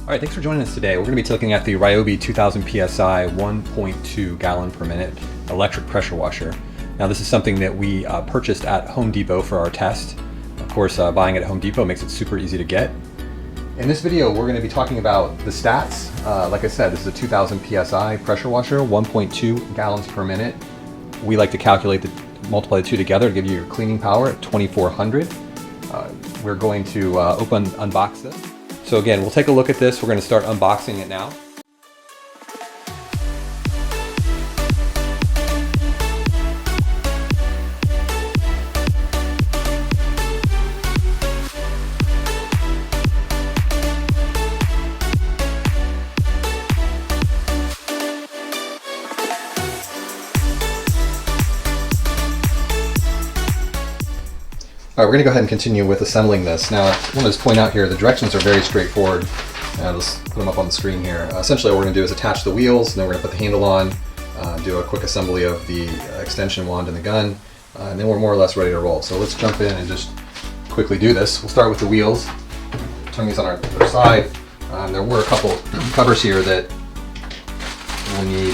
All right, thanks for joining us today. We're going to be looking at the RYOBI 2000 PSI 1.2 gallon per minute electric pressure washer. Now this is something that we purchased at Home Depot for our test. Of course, buying it at Home Depot makes it super easy to get. In this video, we're going to be talking about the stats. Like I said, this is a 2000 PSI pressure washer, 1.2 gallons per minute. We like to multiply the two together to give you your cleaning power at 2400. We're going to unbox this. So again, we'll take a look at this. We're going to start unboxing it now. All right, we're going to go ahead and continue with assembling this. Now, I want to just point out here, the directions are very straightforward. Let's put them up on the screen here. Essentially, what we're going to do is attach the wheels, and then we're going to put the handle on, do a quick assembly of the extension wand and the gun, and then we're more or less ready to roll. So let's jump in and just quickly do this. We'll start with the wheels. Turn these on our other side. There were a couple covers here that we'll need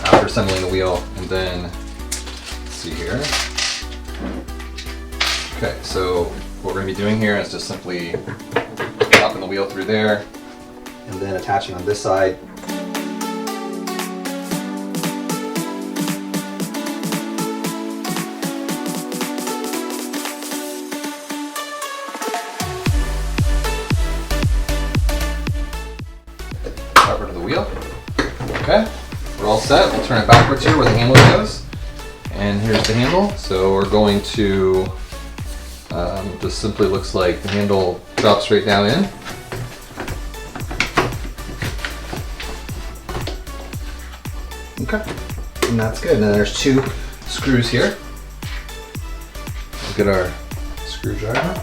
after assembling the wheel, and then, let's see here. Okay, so what we're going to be doing here is just simply dropping the wheel through there and then attaching on this side. Cover to the wheel. Okay, we're all set. We'll turn it backwards here where the handle goes. And here's the handle. So we're going to this simply looks like the handle drops straight down in. Okay, and that's good. And then there's two screws here. We'll get our screwdriver.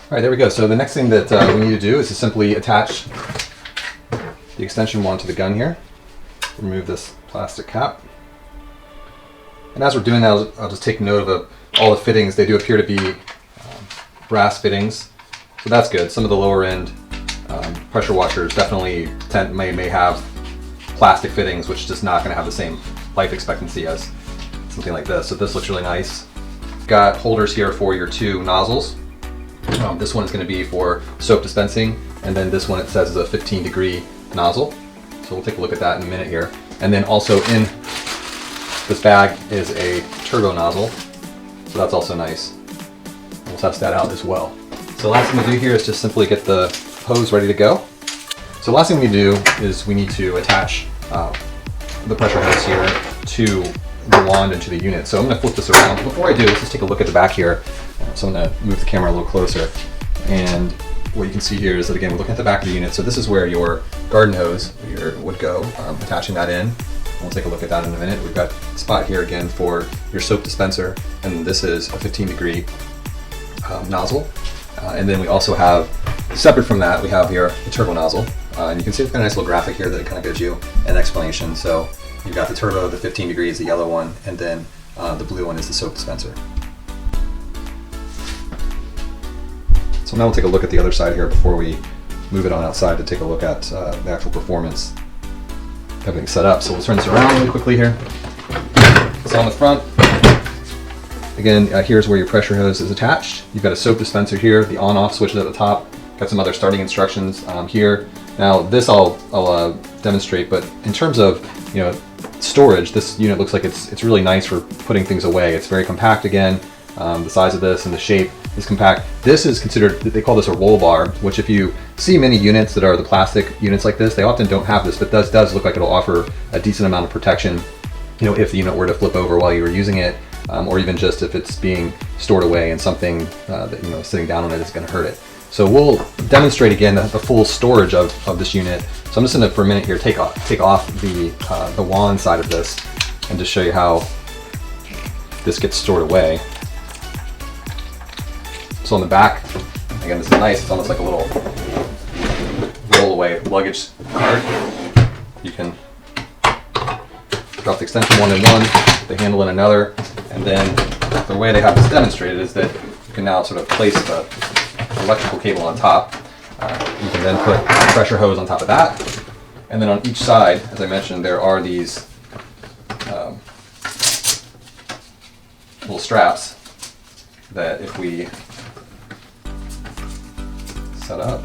All right, there we go. So the next thing that we need to do is to simply attach the extension wand to the gun here. Remove this plastic cap. And as we're doing that, I'll just take note of all the fittings. They do appear to be brass fittings, so that's good. Some of the lower end pressure washers definitely may have plastic fittings, which is just not going to have the same life expectancy as something like this. So this looks really nice. Got holders here for your two nozzles. This one is going to be for soap dispensing, and then this one it says is a 15-degree nozzle. So we'll take a look at that in a minute here. And then also in this bag is a turbo nozzle, so that's also nice. We'll test that out as well. So last thing to do here is just simply get the hose ready to go. So last thing we do is we need to attach the pressure hose here to the wand and to the unit. So I'm going to flip this around. Before I do, let's just take a look at the back here. So I'm going to move the camera a little closer. And what you can see here is that, again, we're looking at the back of the unit. So this is where your garden hose would go, attaching that in. We'll take a look at that in a minute. We've got a spot here again for your soap dispenser, and this is a 15-degree nozzle. And then we also have, separate from that, we have here the turbo nozzle. And you can see it's got a nice little graphic here that kind of gives you an explanation. So you've got the turbo, the 15 degrees, the yellow one, and then the blue one is the soap dispenser. So now we'll take a look at the other side here before we move it on outside to take a look at the actual performance. Everything's set up, so we'll turn this around really quickly here. So on the front, again, here's where your pressure hose is attached. You've got a soap dispenser here, the on-off switch is at the top. Got some other starting instructions here. Now this I'll demonstrate, but in terms of storage, this unit looks like it's really nice for putting things away. It's very compact again. The size of this and the shape is compact. This is considered, they call this a roll bar, which if you see many units that are the plastic units like this, they often don't have this, but does look like it'll offer a decent amount of protection, if the unit were to flip over while you were using it, or even just if it's being stored away and something that sitting down on it is going to hurt it. So we'll demonstrate again the full storage of this unit. So I'm just going to, for a minute here, take off the wand side of this and just show you how this gets stored away. So on the back, again, this is nice. It's almost like a little roll away luggage cart. You can drop the extension one in one, the handle in another, and then the way they have this demonstrated is that you can now sort of place the electrical cable on top. You can then put a pressure hose on top of that, and then on each side, as I mentioned, there are these little straps that if we set up,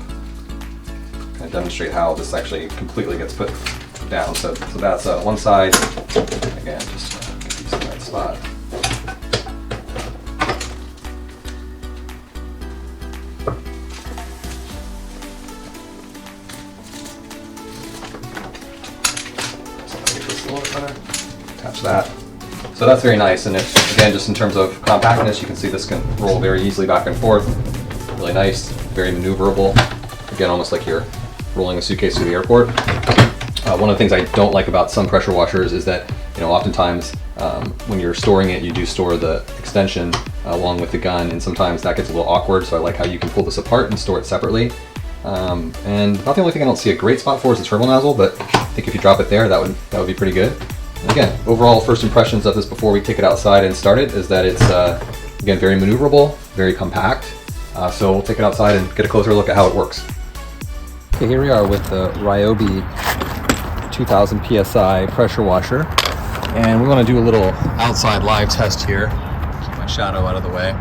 kind of demonstrate how this actually completely gets put down. So that's one side. Again, just get these in the right spot. Attach that. So that's very nice, and again, just in terms of compactness, you can see this can roll very easily back and forth. Really nice, very maneuverable. Again, almost like you're rolling a suitcase through the airport. One of the things I don't like about some pressure washers is that, oftentimes when you're storing it, you do store the extension along with the gun, and sometimes that gets a little awkward. So I like how you can pull this apart and store it separately. And not the only thing I don't see a great spot for is the turbo nozzle, but I think if you drop it there, that would be pretty good. And again, overall first impressions of this before we take it outside and start it is that it's again very maneuverable, very compact. So we'll take it outside and get a closer look at how it works. Okay, here we are with the RYOBI 2000 PSI pressure washer, and we want to do a little outside live test here. Keep my shadow out of the way.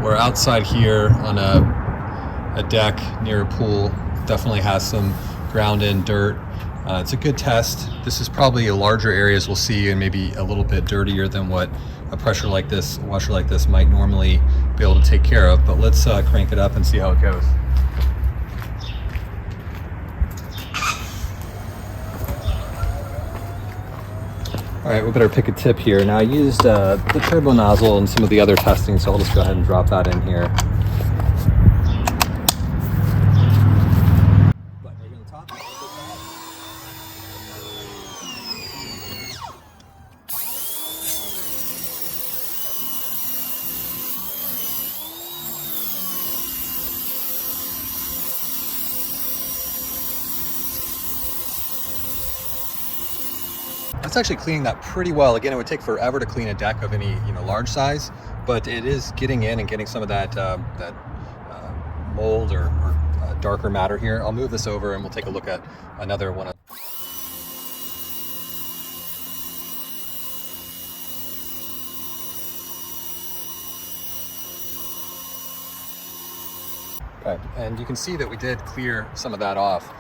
We're outside here on a deck near a pool. Definitely has some ground in dirt. It's a good test. This is probably a larger areas we'll see, and maybe a little bit dirtier than what a washer like this might normally be able to take care of. But let's crank it up and see how it goes. All right, we better pick a tip here. Now I used the turbo nozzle and some of the other testing, so I'll just go ahead and drop that in here. It's actually cleaning that pretty well. Again, it would take forever to clean a deck of any large size, but it is getting in and getting some of that mold or darker matter here. I'll move this over and we'll take a look at another one. Okay, and you can see that we did clear some of that off.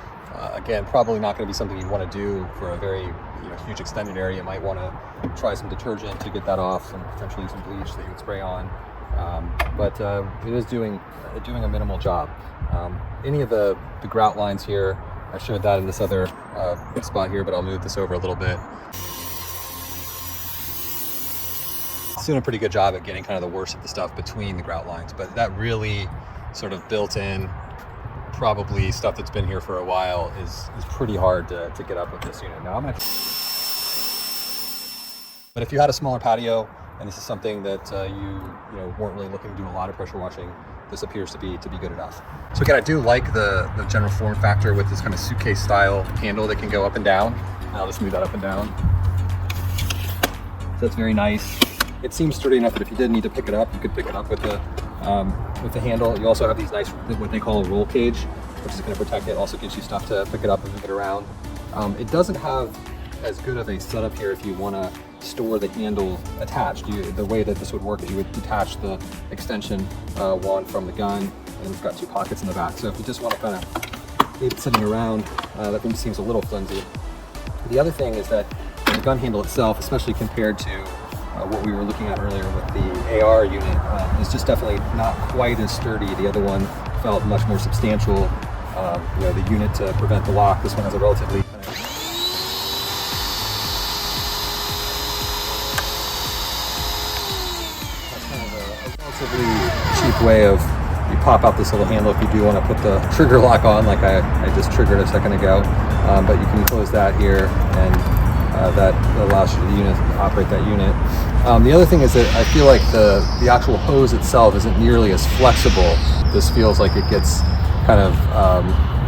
Again, probably not going to be something you want to do for a very huge extended area. You might want to try some detergent to get that off, and potentially some bleach that you would spray on. But it is doing a minimal job. Any of the grout lines here, I showed that in this other spot here, but I'll move this over a little bit. It's doing a pretty good job at getting kind of the worst of the stuff between the grout lines, but that really sort of built in, probably stuff that's been here for a while, is pretty hard to get up with this unit. Now but if you had a smaller patio and this is something that you weren't really looking to do a lot of pressure washing, this appears to be good enough. So again, I do like the general form factor with this kind of suitcase style handle that can go up and down. I'll just move that up and down. So that's very nice. It seems sturdy enough that if you did need to pick it up, you could pick it up with the handle. You also have these nice, what they call a roll cage, which is going to protect it. Also gives you stuff to pick it up and move it around. It doesn't have as good of a setup here if you want to store the handle attached. The way that this would work is you would detach the extension wand from the gun, and it's got two pockets in the back. So if you just want to kind of leave it sitting around, that thing seems a little flimsy. The other thing is that the gun handle itself, especially compared to what we were looking at earlier with the AR unit, is just definitely not quite as sturdy. The other one felt much more substantial. The unit to prevent the lock, this one has a relatively cheap way of, you pop out this little handle if you do want to put the trigger lock on, like I just triggered a second ago, but you can close that here, and that allows you to operate that unit. The other thing is that I feel like the actual hose itself isn't nearly as flexible. This feels like it gets kind of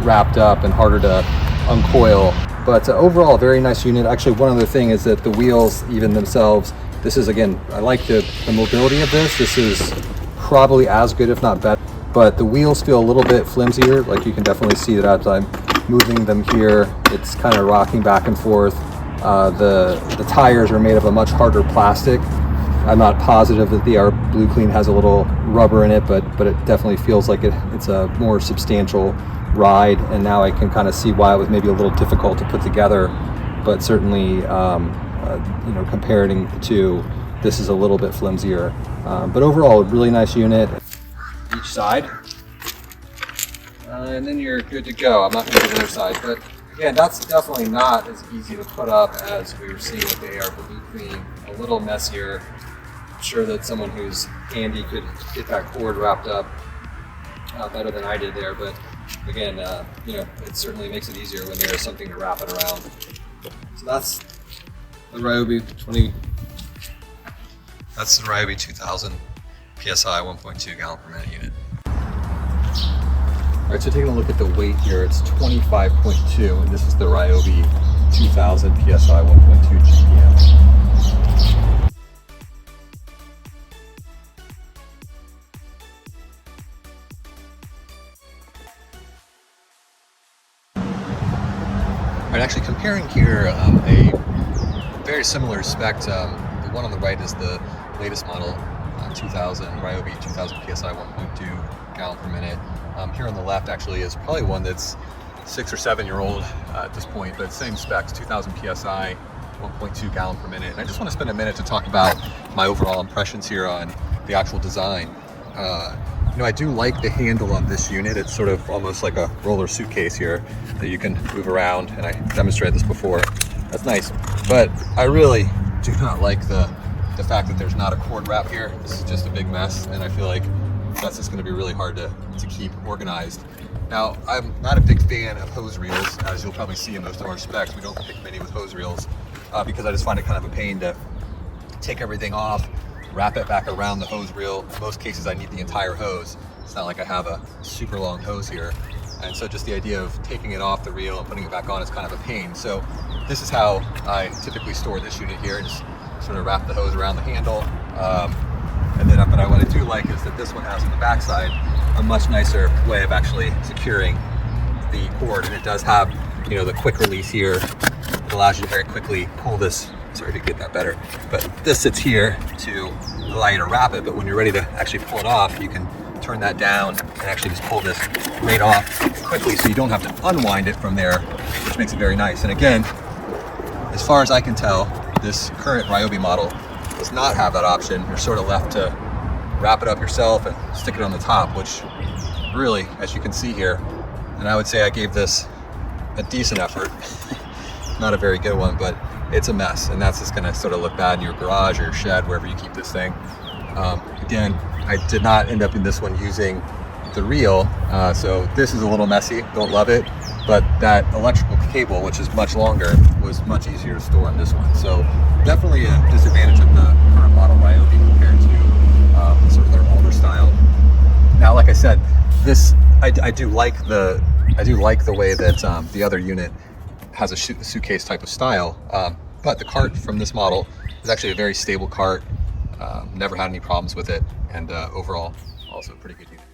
wrapped up and harder to uncoil But overall, a very nice unit. Actually, one other thing is that the wheels, even themselves, this is, again, I like the mobility of this. This is probably as good, if not better. But the wheels feel a little bit flimsier. Like you can definitely see that as I'm moving them here, it's kind of rocking back and forth. The tires are made of a much harder plastic. I'm not positive that the Blue Clean has a little rubber in it, but it definitely feels like it's a more substantial ride. And now I can kind of see why it was maybe a little difficult to put together, but certainly, you know, comparing the two, this is a little bit flimsier. But overall, a really nice unit. Each side, and then you're good to go. I'm not going to do the other side, but again, that's definitely not as easy to put up as we were seeing with the Blue Clean. A little messier. I'm sure that someone who's handy could get that cord wrapped up better than I did there, but again, you know, it certainly makes it easier when there's something to wrap it around. So that's the RYOBI 20. That's the RYOBI 2000 PSI 1.2 gallon per minute unit. All right, so taking a look at the weight here, it's 25.2, and this is the RYOBI 2000 PSI 1.2 GPM. All right, actually comparing here a very similar spec. The one on the right is the latest model, 2000 RYOBI 2000 PSI 1.2 gallon per minute. Here on the left actually is probably one that's 6 or 7 year old at this point, but same specs, 2000 PSI 1.2 gallon per minute. And I just want to spend a minute to talk about my overall impressions here on the actual design. You know, I do like the handle on this unit. It's sort of almost like a roller suitcase here that you can move around, and I demonstrated this before. That's nice, but I really do not like the fact that there's not a cord wrap here. This is just a big mess, and I feel like that's just going to be really hard to keep organized. Now, I'm not a big fan of hose reels, as you'll probably see in most of our specs. We don't pick many with hose reels because I just find it kind of a pain to take everything off, wrap it back around the hose reel. In most cases, I need the entire hose. It's not like I have a super long hose here. And so just the idea of taking it off the reel and putting it back on is kind of a pain. So this is how I typically store this unit here. Just sort of wrap the hose around the handle. And then what I do like is that this one has on the backside a much nicer way of actually securing the cord. And it does have, you know, the quick release here. It allows you to very quickly pull this. Sorry to get that better, but this sits here to allow you to wrap it. But when you're ready to actually pull it off, you can turn that down and actually just pull this right off quickly, so you don't have to unwind it from there, which makes it very nice. And again, as far as I can tell, this current RYOBI model does not have that option. You're sort of left to wrap it up yourself and stick it on the top, which really, as you can see here, and I would say I gave this a decent effort, not a very good one, but it's a mess, and that's just going to sort of look bad in your garage or your shed, wherever you keep this thing. Again, I did not end up in this one using the reel, so this is a little messy, don't love it, but that electrical cable, which is much longer, was much easier to store on this one. So definitely a disadvantage of the current model RYOBI compared to sort of their older style. Now, like I said, this I do like the way that the other unit has a suitcase type of style, but the cart from this model is actually a very stable cart. Never had any problems with it, and overall, also a pretty good unit.